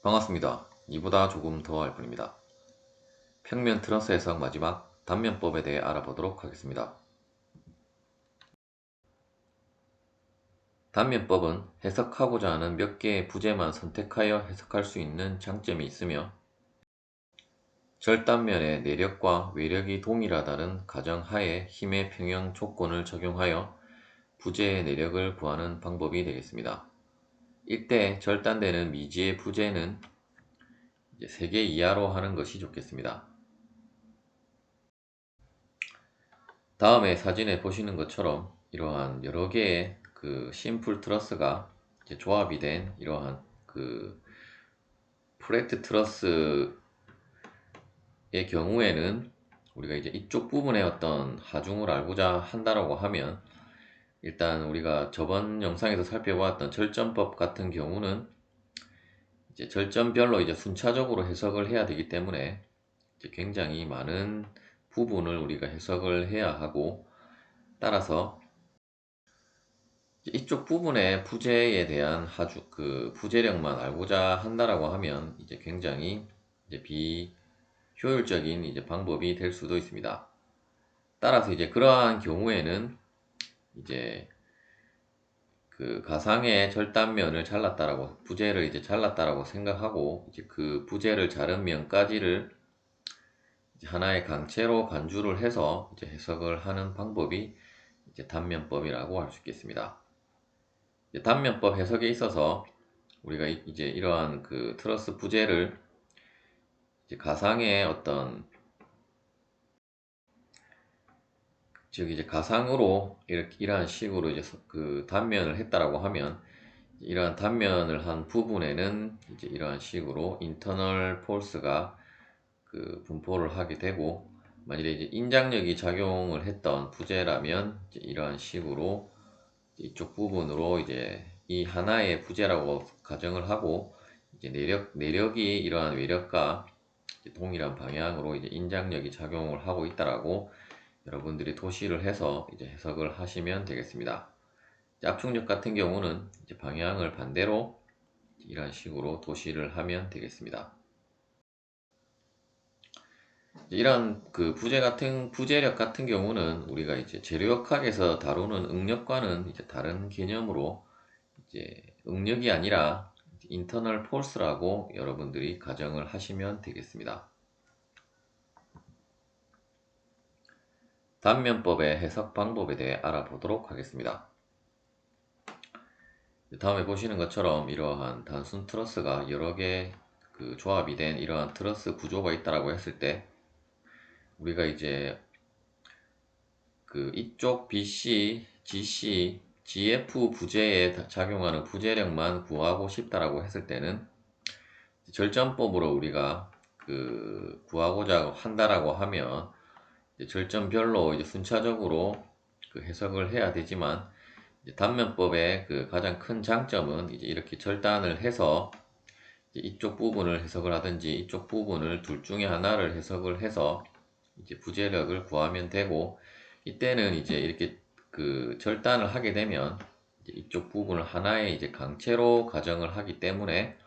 반갑습니다. 이보다 조금 더 할 뿐입니다. 평면 트러스 해석 마지막 단면법에 대해 알아보도록 하겠습니다. 단면법은 해석하고자 하는 몇 개의 부재만 선택하여 해석할 수 있는 장점이 있으며 절단면의 내력과 외력이 동일하다는 가정하에 힘의 평형 조건을 적용하여 부재의 내력을 구하는 방법이 되겠습니다. 이때 절단되는 미지의 부재는 3개 이하로 하는 것이 좋겠습니다. 다음에 사진에 보시는 것처럼 이러한 여러 개의 심플 트러스가 조합이 된 이러한 플랫 트러스의 경우에는 우리가 이제 이쪽 부분의 어떤 하중을 알고자 한다라고 하면 일단 우리가 저번 영상에서 살펴보았던 절전법 같은 경우는 이제 절전별로 이제 순차적으로 해석을 해야 되기 때문에 이제 굉장히 많은 부분을 우리가 해석을 해야 하고, 따라서 이쪽 부분의 부재에 대한 부재력만 알고자 한다라고 하면 이제 굉장히 이제 비효율적인 이제 방법이 될 수도 있습니다. 따라서 이제 그러한 경우에는 이제 가상의 절단면을 잘랐다라고, 부재를 이제 잘랐다라고 생각하고 이제 그 부재를 자른 면까지를 이제 하나의 강체로 간주를 해서 이제 해석을 하는 방법이 이제 단면법이라고 할 수 있겠습니다. 단면법 해석에 있어서 우리가 이제 이러한 트러스 부재를 이제 가상의 어떤, 즉 이제 가상으로 이러한 식으로 이제 단면을 했다라고 하면, 이러한 단면을 한 부분에는 이제 이러한 식으로 인터널 폴스가 분포를 하게 되고, 만일에 이제 인장력이 작용을 했던 부재라면 이제 이러한 식으로 이쪽 부분으로 이제 이 하나의 부재라고 가정을 하고, 이제 내력이 이러한 외력과 동일한 방향으로 이제 인장력이 작용을 하고 있다라고 여러분들이 도시를 해서 이제 해석을 하시면 되겠습니다. 압축력 같은 경우는 이제 방향을 반대로 이런 식으로 도시를 하면 되겠습니다. 이런 부재력 같은 경우는 우리가 이제 재료역학에서 다루는 응력과는 이제 다른 개념으로 이제 응력이 아니라 인터널 폴스라고 여러분들이 가정을 하시면 되겠습니다. 단면법의 해석 방법에 대해 알아보도록 하겠습니다. 다음에 보시는 것처럼 이러한 단순 트러스가 여러 개 조합이 된 이러한 트러스 구조가 있다라고 했을 때, 우리가 이제 이쪽 BC, GC, GF 부재에 작용하는 부재력만 구하고 싶다라고 했을 때는 절전법으로 우리가 구하고자 한다라고 하면 이제 절전별로 이제 순차적으로 해석을 해야 되지만, 단면법의 가장 큰 장점은 이제 이렇게 절단을 해서 이제 이쪽 부분을 해석을 하든지 이쪽 부분을 둘 중에 하나를 해석을 해서 이제 부재력을 구하면 되고, 이때는 이제 이렇게 절단을 하게 되면 이제 이쪽 부분을 하나의 이제 강체로 가정을 하기 때문에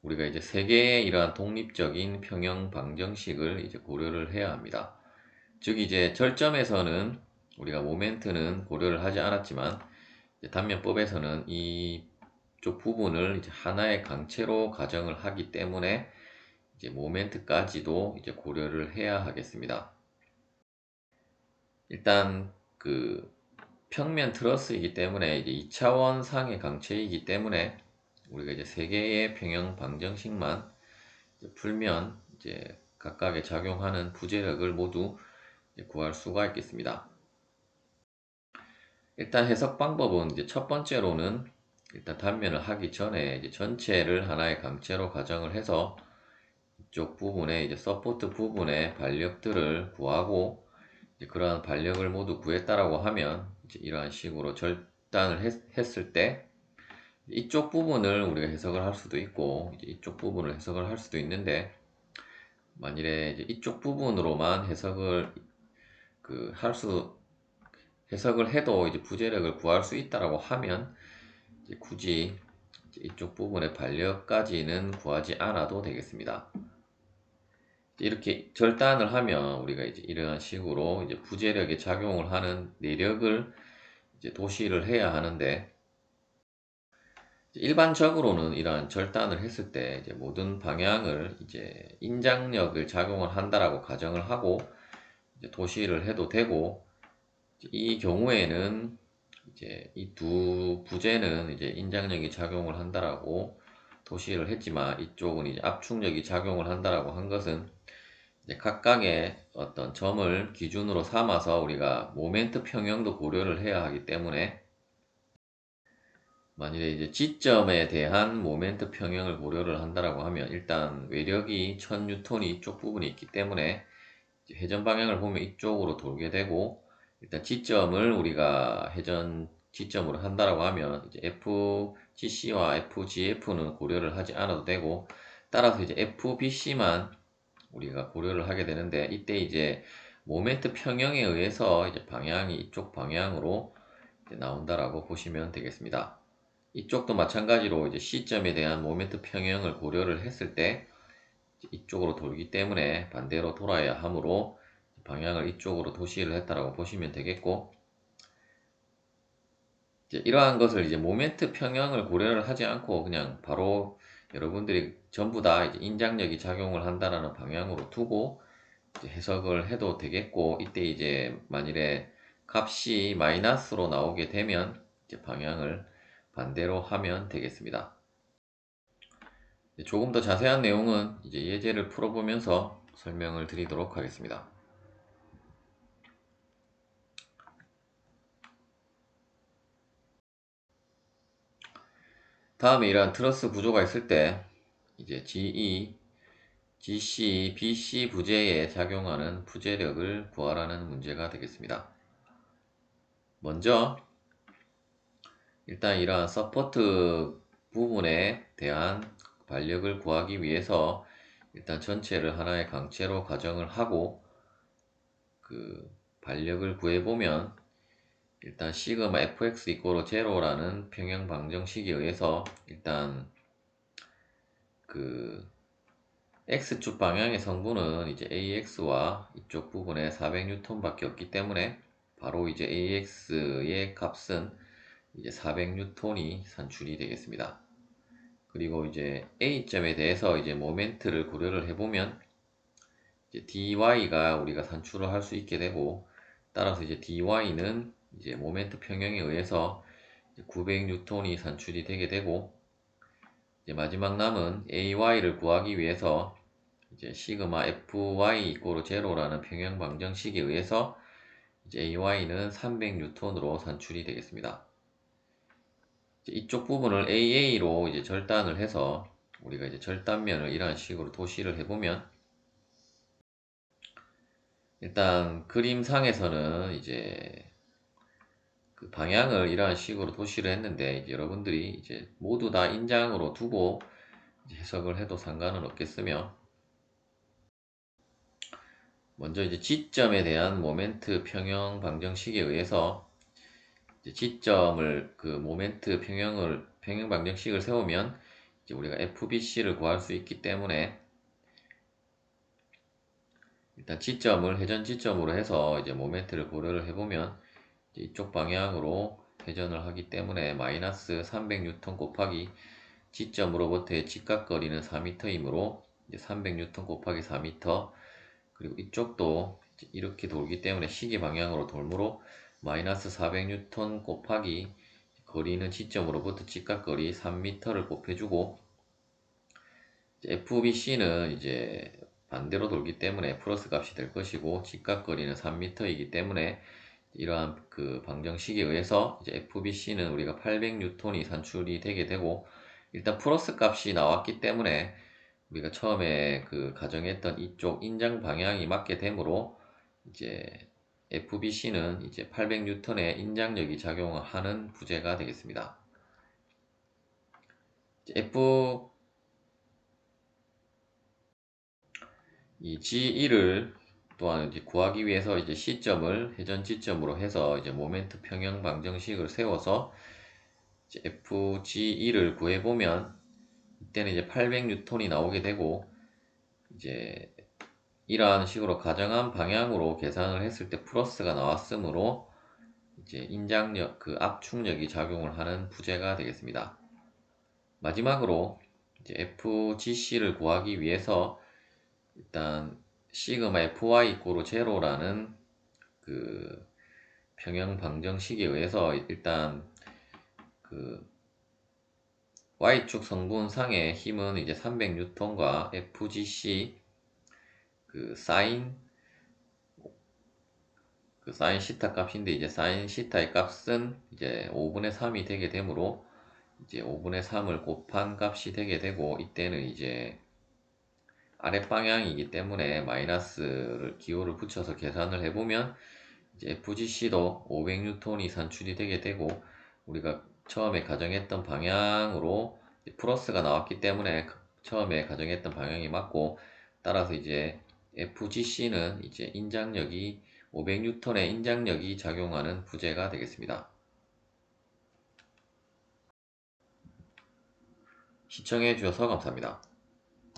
우리가 이제 세 개의 이러한 독립적인 평형 방정식을 이제 고려를 해야 합니다. 즉 이제 절점에서는 우리가 모멘트는 고려를 하지 않았지만, 단면법에서는 이쪽 부분을 이제 하나의 강체로 가정을 하기 때문에 이제 모멘트까지도 이제 고려를 해야 하겠습니다. 일단 평면 트러스이기 때문에 이제 2차원 상의 강체이기 때문에 우리가 이제 세 개의 평형 방정식만 이제 풀면 이제 각각의 작용하는 부재력을 모두 구할 수가 있겠습니다. 일단 해석 방법은 이제 첫 번째로는 일단 단면을 하기 전에 이제 전체를 하나의 강체로 가정을 해서 이쪽 부분에 이제 서포트 부분의 반력들을 구하고, 이제 그러한 반력을 모두 구했다라고 하면 이제 이러한 식으로 절단을 했을 때 이쪽 부분을 우리가 해석을 할 수도 있고 이제 이쪽 부분을 해석을 할 수도 있는데, 만일에 이제 이쪽 부분으로만 해석을 해석을 해도 이제 부재력을 구할 수 있다라고 하면 이제 굳이 이쪽 부분의 반력까지는 구하지 않아도 되겠습니다. 이렇게 절단을 하면 우리가 이제 이런 식으로 이제 부재력에 작용을 하는 내력을 이제 도시를 해야 하는데, 일반적으로는 이러한 절단을 했을 때 이제 모든 방향을 이제 인장력을 작용을 한다라고 가정을 하고 이제 도시를 해도 되고, 이 경우에는 이제 이 두 부재는 이제 인장력이 작용을 한다라고 도시를 했지만, 이쪽은 이제 압축력이 작용을 한다라고 한 것은 이제 각각의 어떤 점을 기준으로 삼아서 우리가 모멘트 평형도 고려를 해야 하기 때문에, 만일에 이제 지점에 대한 모멘트 평형을 고려를 한다라고 하면 일단 외력이 1000N이 이쪽 부분이 있기 때문에 회전 방향을 보면 이쪽으로 돌게 되고, 일단 지점을 우리가 회전 지점으로 한다라고 하면 이제 FGC와 FGF는 고려를 하지 않아도 되고, 따라서 이제 FBC만 우리가 고려를 하게 되는데, 이때 이제 모멘트 평형에 의해서 이제 방향이 이쪽 방향으로 이제 나온다라고 보시면 되겠습니다. 이쪽도 마찬가지로 이제 C점에 대한 모멘트 평형을 고려를 했을 때 이쪽으로 돌기 때문에 반대로 돌아야 하므로 방향을 이쪽으로 도시를 했다라고 보시면 되겠고, 이제 이러한 것을 이제 모멘트 평형을 고려를 하지 않고 그냥 바로 여러분들이 전부 다 이제 인장력이 작용을 한다라는 방향으로 두고 이제 해석을 해도 되겠고, 이때 이제 만일에 값이 마이너스로 나오게 되면 이제 방향을 반대로 하면 되겠습니다. 조금 더 자세한 내용은 이제 예제를 풀어보면서 설명을 드리도록 하겠습니다. 다음에 이러한 트러스 구조가 있을 때 이제 GE, GC, BC 부재에 작용하는 부재력을 구하라는 문제가 되겠습니다. 먼저 일단 이러한 서포트 부분에 대한 반력을 구하기 위해서 일단 전체를 하나의 강체로 가정을 하고 그 반력을 구해보면, 일단 시그마 fx 이꼬르 제로라는 평형 방정식에 의해서 일단 그 x축 방향의 성분은 이제 ax와 이쪽 부분에 400N 밖에 없기 때문에 바로 이제 ax의 값은 이제 400N이 산출이 되겠습니다. 그리고 이제 A점에 대해서 이제 모멘트를 고려를 해보면 이제 dy가 우리가 산출을 할 수 있게 되고, 따라서 이제 dy는 이제 모멘트 평형에 의해서 900N이 산출이 되게 되고, 이제 마지막 남은 ay를 구하기 위해서 이제 시그마 fy 이꼬르 제로라는 평형 방정식에 의해서 이제 ay는 300N으로 산출이 되겠습니다. 이쪽 부분을 AA로 이제 절단을 해서 우리가 이제 절단면을 이런 식으로 도시를 해보면, 일단 그림상에서는 이제 그 방향을 이러한 식으로 도시를 했는데, 이제 여러분들이 이제 모두 다 인장으로 두고 이제 해석을 해도 상관은 없겠으며, 먼저 이제 지점에 대한 모멘트 평형 방정식에 의해서 이제 지점을 그 모멘트 평형 방정식을 세우면 이제 우리가 FBC를 구할 수 있기 때문에, 일단 지점을 회전 지점으로 해서 이제 모멘트를 고려를 해보면 이쪽 방향으로 회전을 하기 때문에 마이너스 300N 곱하기 지점으로부터의 직각거리는 4m이므로 이제 300N 곱하기 4m, 그리고 이쪽도 이렇게 돌기 때문에 시계 방향으로 돌므로 마이너스 400N 곱하기 거리는 지점으로부터 직각거리 3m를 곱해주고, FBC는 이제 반대로 돌기 때문에 플러스 값이 될 것이고, 직각거리는 3m이기 때문에 이러한 그 방정식에 의해서 이제 FBC는 우리가 800N이 산출이 되게 되고, 일단 플러스 값이 나왔기 때문에 우리가 처음에 그 가정했던 이쪽 인장 방향이 맞게 되므로 이제 FBC는 이제 800N의 인장력이 작용하는 부재가 되겠습니다. 이 G1을 또한 이제 구하기 위해서 이제 C점을 회전 지점으로 해서 이제 모멘트 평형 방정식을 세워서 이제 FG1을 구해보면 이때는 이제 800N이 나오게 되고, 이제 이러한 식으로 가정한 방향으로 계산을 했을 때 플러스가 나왔으므로 이제 인장력, 그 압축력이 작용을 하는 부재가 되겠습니다. 마지막으로 이제 FGC를 구하기 위해서 일단 시그마 FY 이꼬르 제로라는 그 평형 방정식에 의해서 일단 그 Y축 성분상의 힘은 이제 300N과 FGC 그 사인 시타 값인데, 이제 사인 시타의 값은 이제 5분의 3이 되게 되므로 이제 5분의 3을 곱한 값이 되게 되고, 이때는 이제 아랫방향이기 때문에 마이너스를 기호를 붙여서 계산을 해보면 이제 FGC도 500N이 산출이 되게 되고, 우리가 처음에 가정했던 방향으로 플러스가 나왔기 때문에 처음에 가정했던 방향이 맞고, 따라서 이제 FGC는 이제 인장력이 500N의 인장력이 작용하는 부재가 되겠습니다. 시청해 주셔서 감사합니다.